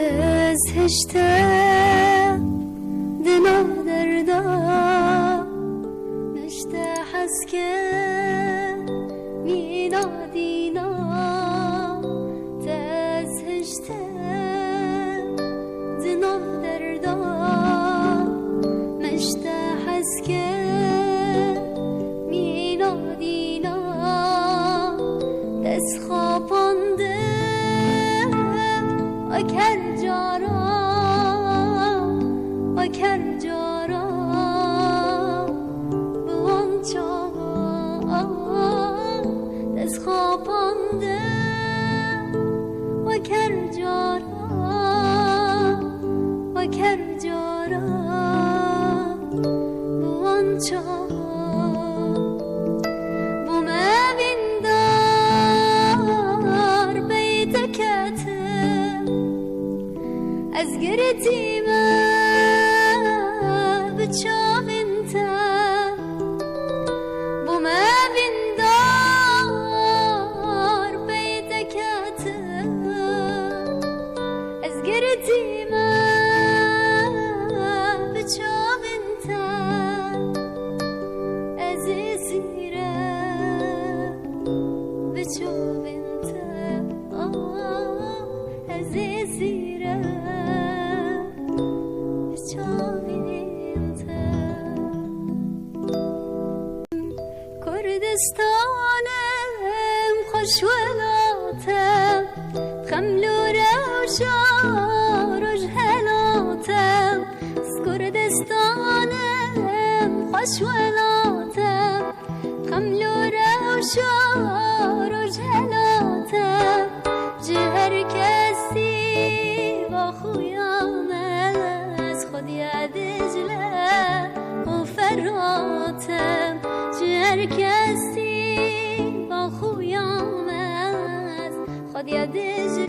تزهشته دنا دردا نشته حسکه مینا دینا تزهشته دنا دردا نشته حسکه مینا دینا دست خوابانده آکر جارا آکر جارا بوان چاوا دست خوابانده آکر جارا آکر جارا بوان چاوا از گرتی من بچام انت بو من بندار بیتکت از گرتی من بچام انت از سیره بچام انت از سیره کردستانم خوش ولاتم خملو روشا روش هلاتم کردستانم خوش ولاتم خملو روشا روش هلاتم جهر کسی با خویم از خود یادجله و فراتم هر کسی با خویم از خود یادش